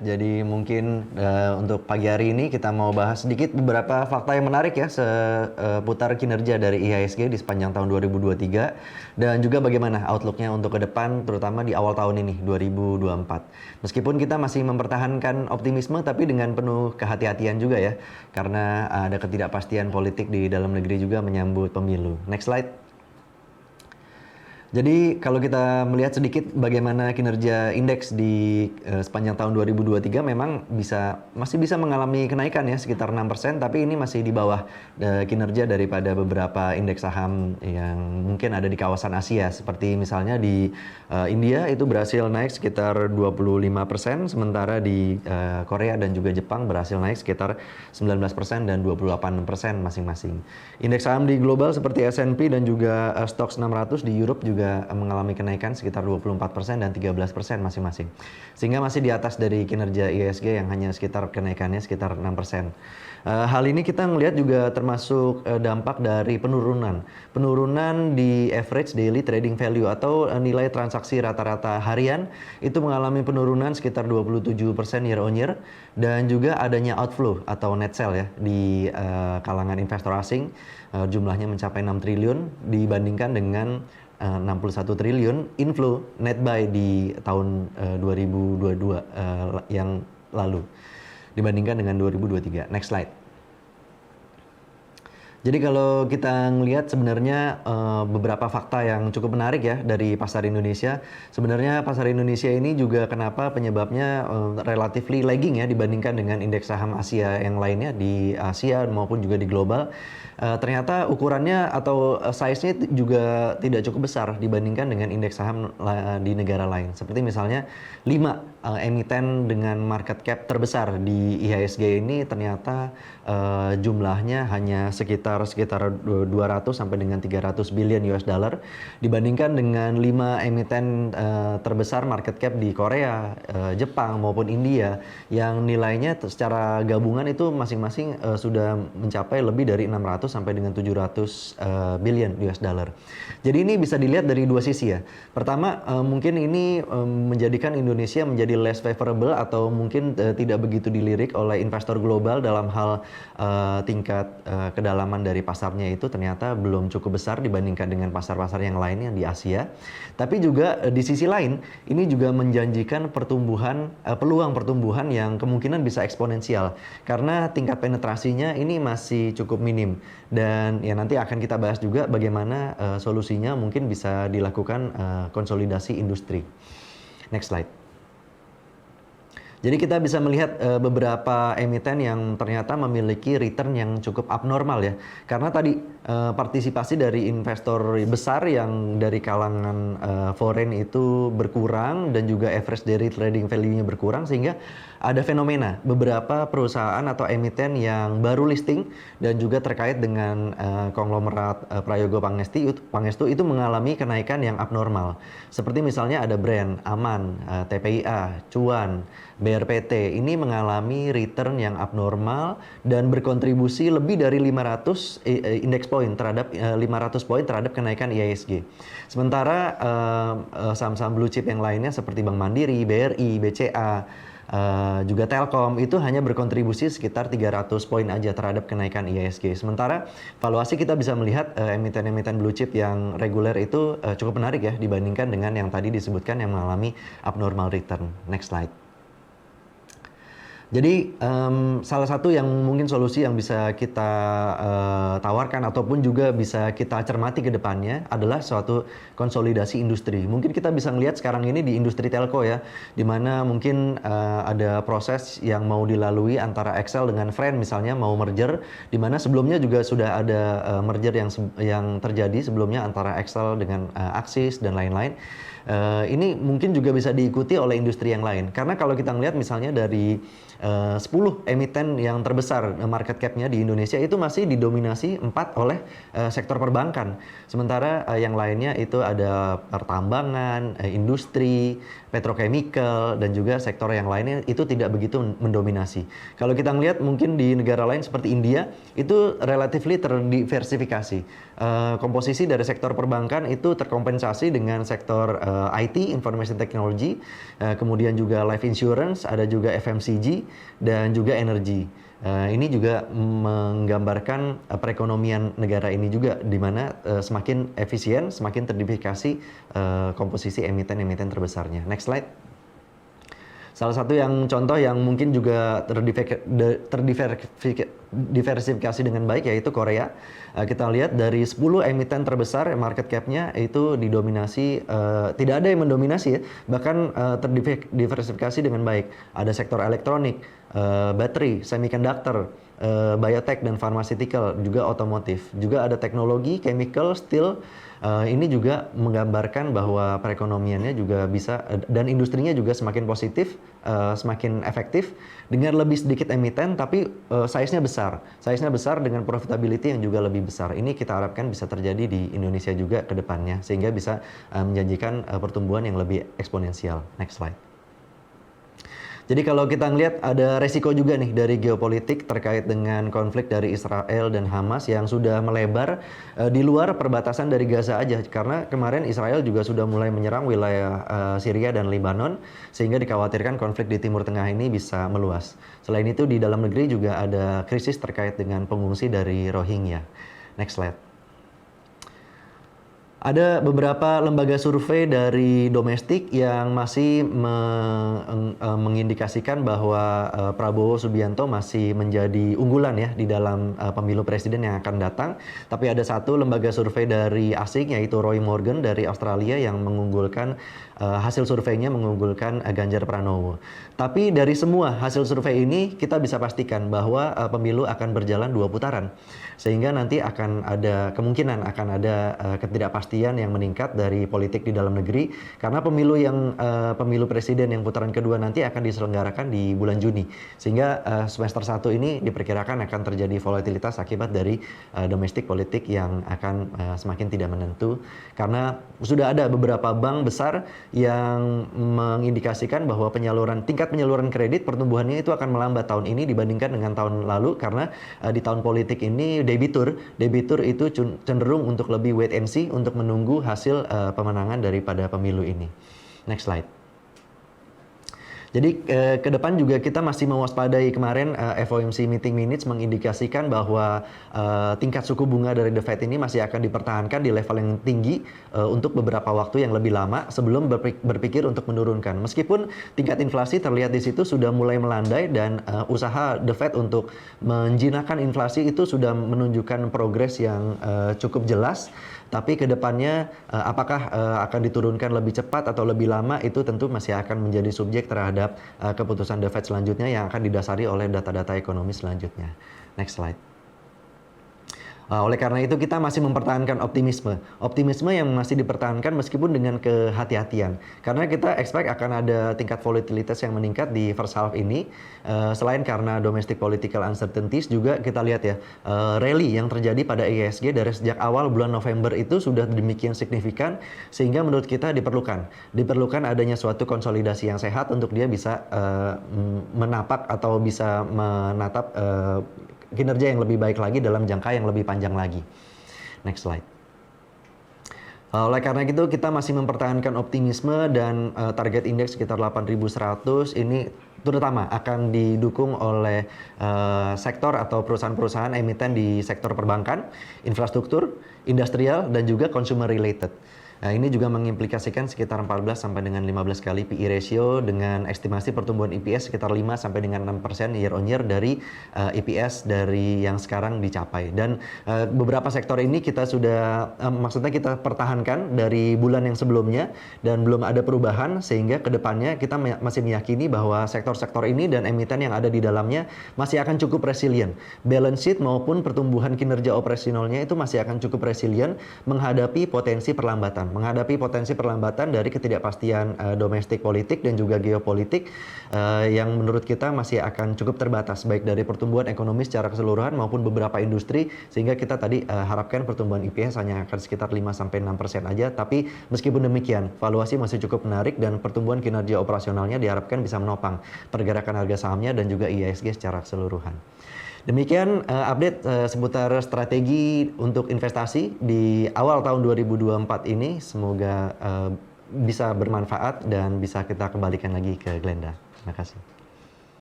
Jadi mungkin untuk pagi hari ini kita mau bahas sedikit beberapa fakta yang menarik ya seputar kinerja dari IHSG di sepanjang tahun 2023 dan juga bagaimana outlook-nya untuk ke depan terutama di awal tahun ini 2024. Meskipun kita masih mempertahankan optimisme tapi dengan penuh kehati-hatian juga ya karena ada ketidakpastian politik di dalam negeri juga menyambut pemilu. Next slide. Jadi kalau kita melihat sedikit bagaimana kinerja indeks di sepanjang tahun 2023 memang masih bisa mengalami kenaikan ya sekitar 6%, tapi ini masih di bawah kinerja daripada beberapa indeks saham yang mungkin ada di kawasan Asia, seperti misalnya di India itu berhasil naik sekitar 25%, sementara di Korea dan juga Jepang berhasil naik sekitar 19% dan 28% masing-masing. Indeks saham di global seperti S&P dan juga Stoxx 600 di Europe juga mengalami kenaikan sekitar 24% dan 13% masing-masing. Sehingga masih di atas dari kinerja IHSG yang hanya sekitar kenaikannya sekitar 6%. Hal ini kita melihat juga termasuk dampak dari penurunan di average daily trading value atau nilai transaksi rata-rata harian itu mengalami penurunan sekitar 27% year on year, dan juga adanya outflow atau net sell ya di kalangan investor asing, jumlahnya mencapai 6 triliun dibandingkan dengan 61 triliun inflow net buy di tahun 2022 yang lalu dibandingkan dengan 2023. Next slide. Jadi kalau kita ngelihat sebenarnya beberapa fakta yang cukup menarik ya dari pasar Indonesia. Sebenarnya pasar Indonesia ini juga kenapa penyebabnya relatively lagging ya dibandingkan dengan indeks saham Asia yang lainnya di Asia maupun juga di global. Ternyata ukurannya atau size-nya juga tidak cukup besar dibandingkan dengan indeks saham di negara lain. Seperti misalnya 5 emiten dengan market cap terbesar di IHSG ini ternyata jumlahnya hanya sekitar 200 sampai dengan 300 billion US dollar dibandingkan dengan 5 emiten terbesar market cap di Korea, Jepang maupun India yang nilainya secara gabungan itu masing-masing sudah mencapai lebih dari 600 sampai dengan 700 billion US dollar. Jadi ini bisa dilihat dari dua sisi ya. Pertama, mungkin ini menjadikan Indonesia menjadi less favorable atau mungkin tidak begitu dilirik oleh investor global dalam hal tingkat kedalaman dari pasarnya itu ternyata belum cukup besar dibandingkan dengan pasar-pasar yang lainnya di Asia. Tapi juga di sisi lain, ini juga menjanjikan peluang pertumbuhan yang kemungkinan bisa eksponensial karena tingkat penetrasinya ini masih cukup minim. Dan ya nanti akan kita bahas juga bagaimana solusinya mungkin bisa dilakukan konsolidasi industri. Next slide. Jadi kita bisa melihat beberapa emiten yang ternyata memiliki return yang cukup abnormal ya. Karena tadi partisipasi dari investor besar yang dari kalangan foreign itu berkurang dan juga average daily trading value-nya berkurang, sehingga ada fenomena beberapa perusahaan atau emiten yang baru listing dan juga terkait dengan konglomerat Prayogo Pangestu itu mengalami kenaikan yang abnormal. Seperti misalnya ada brand Aman, TPIA, Cuan, BRPT ini mengalami return yang abnormal dan berkontribusi lebih dari 500 index point terhadap 500 poin terhadap kenaikan IHSG. Sementara saham-saham blue chip yang lainnya seperti Bank Mandiri, BRI, BCA, juga Telkom itu hanya berkontribusi sekitar 300 poin aja terhadap kenaikan IHSG. Sementara valuasi kita bisa melihat emiten-emiten blue chip yang reguler itu cukup menarik ya dibandingkan dengan yang tadi disebutkan yang mengalami abnormal return. Next slide. Jadi salah satu yang mungkin solusi yang bisa kita tawarkan ataupun juga bisa kita cermati ke depannya adalah suatu konsolidasi industri. Mungkin kita bisa melihat sekarang ini di industri telco ya, di mana mungkin ada proses yang mau dilalui antara XL dengan Friend misalnya mau merger, di mana sebelumnya juga sudah ada merger yang terjadi sebelumnya antara XL dengan Axis dan lain-lain. Ini mungkin juga bisa diikuti oleh industri yang lain. Karena kalau kita melihat misalnya dari 10 emiten yang terbesar market cap-nya di Indonesia itu masih didominasi 4 oleh sektor perbankan. Sementara yang lainnya itu ada pertambangan, industri, petrochemical, dan juga sektor yang lainnya itu tidak begitu mendominasi. Kalau kita melihat mungkin di negara lain seperti India itu relatively terdiversifikasi. Komposisi dari sektor perbankan itu terkompensasi dengan sektor IT, Information Technology, kemudian juga life insurance, ada juga FMCG, dan juga energy. Ini juga menggambarkan perekonomian negara ini juga, di mana semakin efisien, semakin terdiversifikasi komposisi emiten-emiten terbesarnya. Next slide. Salah satu yang contoh yang mungkin juga terdiversifikasi dengan baik yaitu Korea. Kita lihat dari 10 emiten terbesar market cap-nya itu didominasi, tidak ada yang mendominasi ya, bahkan terdiversifikasi dengan baik. Ada sektor elektronik, baterai, semiconductor, biotech dan pharmaceutical, juga otomotif. Juga ada teknologi, chemical, steel. Ini juga menggambarkan bahwa perekonomiannya juga bisa dan industrinya juga semakin positif, semakin efektif dengan lebih sedikit emiten tapi size-nya besar. Size-nya besar dengan profitability yang juga lebih besar. Ini kita harapkan bisa terjadi di Indonesia juga ke depannya sehingga bisa menjanjikan pertumbuhan yang lebih eksponensial. Next slide. Jadi kalau kita ngelihat ada resiko juga nih dari geopolitik terkait dengan konflik dari Israel dan Hamas yang sudah melebar di luar perbatasan dari Gaza aja. Karena kemarin Israel juga sudah mulai menyerang wilayah Syria dan Lebanon sehingga dikhawatirkan konflik di Timur Tengah ini bisa meluas. Selain itu di dalam negeri juga ada krisis terkait dengan pengungsi dari Rohingya. Next slide. Ada beberapa lembaga survei dari domestik yang masih mengindikasikan bahwa Prabowo Subianto masih menjadi unggulan ya di dalam pemilu presiden yang akan datang. Tapi ada satu lembaga survei dari asing yaitu Roy Morgan dari Australia yang mengunggulkan hasil surveinya mengunggulkan Ganjar Pranowo. Tapi dari semua hasil survei ini kita bisa pastikan bahwa pemilu akan berjalan 2 putaran. Sehingga nanti akan ada kemungkinan akan ada ketidakpastian yang meningkat dari politik di dalam negeri karena pemilu presiden yang putaran kedua nanti akan diselenggarakan di bulan Juni. Sehingga semester 1 ini diperkirakan akan terjadi volatilitas akibat dari domestik politik yang akan semakin tidak menentu karena sudah ada beberapa bank besar yang mengindikasikan bahwa tingkat penyaluran kredit pertumbuhannya itu akan melambat tahun ini dibandingkan dengan tahun lalu karena di tahun politik ini debitur itu cenderung untuk lebih wait and see untuk menunggu hasil pemenangan daripada pemilu ini. Next slide. Jadi ke depan juga kita masih mewaspadai kemarin FOMC meeting minutes mengindikasikan bahwa tingkat suku bunga dari The Fed ini masih akan dipertahankan di level yang tinggi untuk beberapa waktu yang lebih lama sebelum berpikir untuk menurunkan. Meskipun tingkat inflasi terlihat di situ sudah mulai melandai dan usaha The Fed untuk menjinakkan inflasi itu sudah menunjukkan progres yang cukup jelas. Tapi ke depannya apakah akan diturunkan lebih cepat atau lebih lama itu tentu masih akan menjadi subjek terhadap keputusan The Fed selanjutnya yang akan didasari oleh data-data ekonomi selanjutnya. Next slide. Oleh karena itu kita masih mempertahankan optimisme. Optimisme yang masih dipertahankan meskipun dengan kehati-hatian. Karena kita expect akan ada tingkat volatilitas yang meningkat di first half ini. Selain karena domestic political uncertainties juga kita lihat ya, rally yang terjadi pada IHSG dari sejak awal bulan November itu sudah demikian signifikan sehingga menurut kita diperlukan adanya suatu konsolidasi yang sehat untuk dia bisa menapak atau bisa menatap kinerja yang lebih baik lagi dalam jangka yang lebih panjang lagi. Next slide. Oleh karena itu kita masih mempertahankan optimisme dan target indeks sekitar 8.100 ini terutama akan didukung oleh sektor atau perusahaan-perusahaan emiten di sektor perbankan, infrastruktur, industrial dan juga consumer related. Nah, ini juga mengimplikasikan sekitar 14 sampai dengan 15 kali PE ratio dengan estimasi pertumbuhan EPS sekitar 5 sampai dengan 6% year on year dari EPS dari yang sekarang dicapai. Dan beberapa sektor ini kita sudah maksudnya kita pertahankan dari bulan yang sebelumnya dan belum ada perubahan sehingga kedepannya kita masih meyakini bahwa sektor-sektor ini dan emiten yang ada di dalamnya masih akan cukup resilient. Balance sheet maupun pertumbuhan kinerja operasionalnya itu masih akan cukup resilient menghadapi potensi perlambatan dari ketidakpastian domestik politik dan juga geopolitik yang menurut kita masih akan cukup terbatas baik dari pertumbuhan ekonomi secara keseluruhan maupun beberapa industri sehingga kita tadi harapkan pertumbuhan EPS hanya akan sekitar 5-6% aja tapi meskipun demikian valuasi masih cukup menarik dan pertumbuhan kinerja operasionalnya diharapkan bisa menopang pergerakan harga sahamnya dan juga IHSG secara keseluruhan. Demikian update seputar strategi untuk investasi di awal tahun 2024 ini. Semoga bisa bermanfaat dan bisa kita kembalikan lagi ke Glenda. Terima kasih.